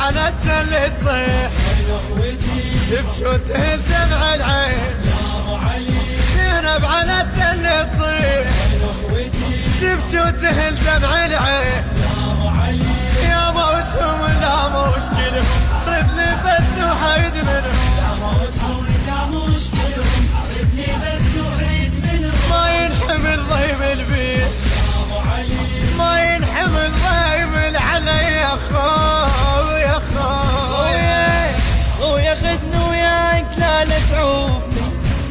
على التل تصيح تبكي وتهل دمع العين يا ابو علي. زينب على التل تصيح تبكي وتهل دمع العين يا ابو علي. يا موتهم لا مشكلهم رد لي بس وحيد منهم. يا موتهم لا مشكلهم رد لي بس وحيد منهم. ما ينحمل ضيم البيت يا ابو علي. ما ينحمل ضيم علي يا خوي يا خوي. خويا خذني وياك لا تعوفني،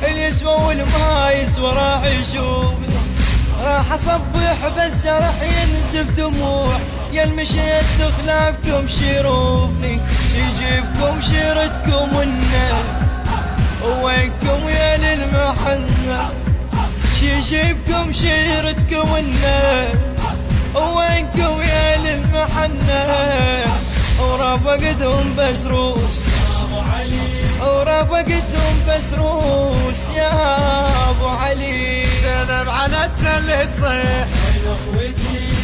اللي يسوى والما يسوى راح يشوفني. راح اصبح بس راح ينزف دموع، يا المشيت تخلافكم شروفني. يجيبكم شيرتكم والنار وينكم يا للمحنة. يجيبكم شيرتكم والنار وينكم يا للمحنة. ورافقتهم بس روس ورافقتهم بس روس يا ابو علي. زينب على التل تصيح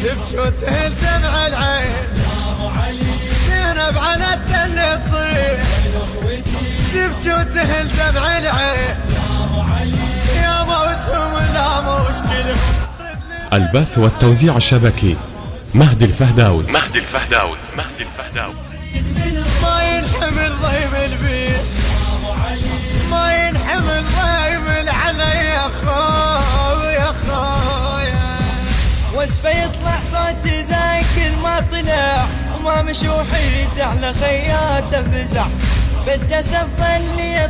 تبكي وتهل دمع العين يا ابو علي. زينب على التل تصيح تبكي وتهل دمع العين يا ابو علي. يا موتهم لا مشكلة. البث والتوزيع الشبكي مهدي الفهداوي. ما ينحمل ضيم البيت ما ينحمل ضيم علي يا خوي يا خوي. وسفه يطلع صوت ذاك ما طلع وما مشي وحيد على خياته فزع. بالجسد ظل يا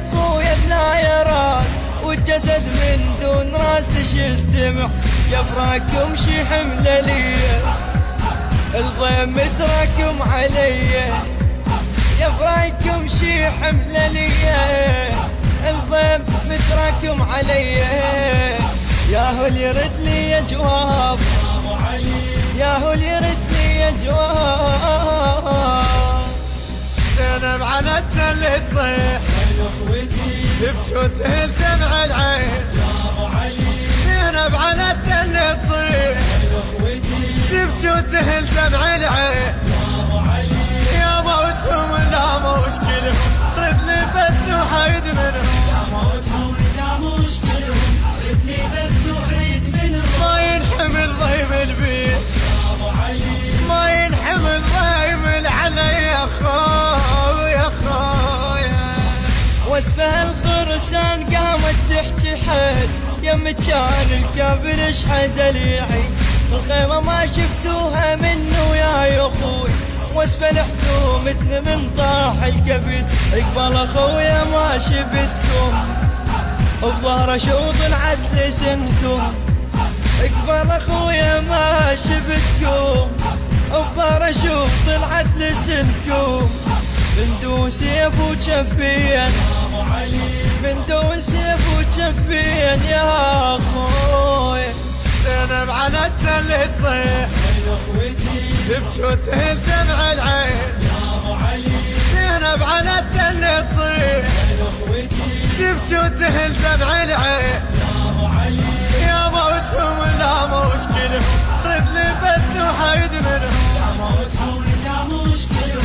بلا يا راس والجسد من دون راس ليش يستمع. يفراكم شي حمله لي الضيم متراكم علي. يفراكم شي حمله لي الضيم متراكم علي. يا هو اللي يرد لي جواب يا هو اللي يرد لي جواب. زينب على التل تصيح تبكي وتهل دمع العين يا ابو علي. زينب على التل تصيح تبكي وتهل دمع العين يا ابو علي. يا موتهم لا مشكلة رد لي بس وحيد منهم. يا موتهم لا مشكلة رد لي بس وحيد منهم. ما ينحمل ضيم البيت يا ابو علي. ما ينحمل ضيم علي يا خوي يا خوي. وسفه الخرسان قامت تحكي حيل يم كان الكافر اشحد اليعين. الخيمة ما شفتوها منه يا اخوي. وسفه الحكومتنا من طاح الكفيل. اقبل اخويا ما شفتكم بظهر شوط العدل سنكم. اقبل اخويا ما شفتكم بظهر شوط العدل سنكم. من دون سيف وجفين من دون سيف وجفين يا اخوي. زينب على التل تصيح تبكي وتهل دمع العين يا ابو علي. زينب على التل تصيح تبكي وتهل دمع العين يا ابو علي. يا موتهم لا مشكلة رد لي بس وحيد منهم. يا موتهم لا مشكلة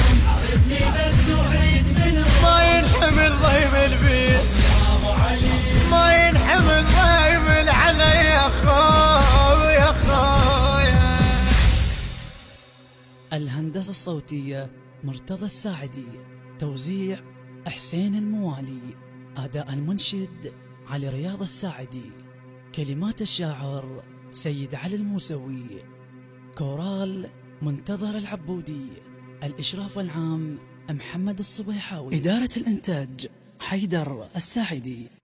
رد لي بس وحيد منهم. ما ينحمل ضيم البيت يا ابو علي. ما ينحمل ضيم علي يا خوي يا خوي. الهندسة الصوتية مرتضى الساعدي، توزيع حسين الموالي، أداء المنشد علي رياض الساعدي، كلمات الشاعر سيد علي الموسوي، كورال منتظر العبودي، الإشراف العام محمد الصبيحاوي، إدارة الإنتاج حيدر الساعدي.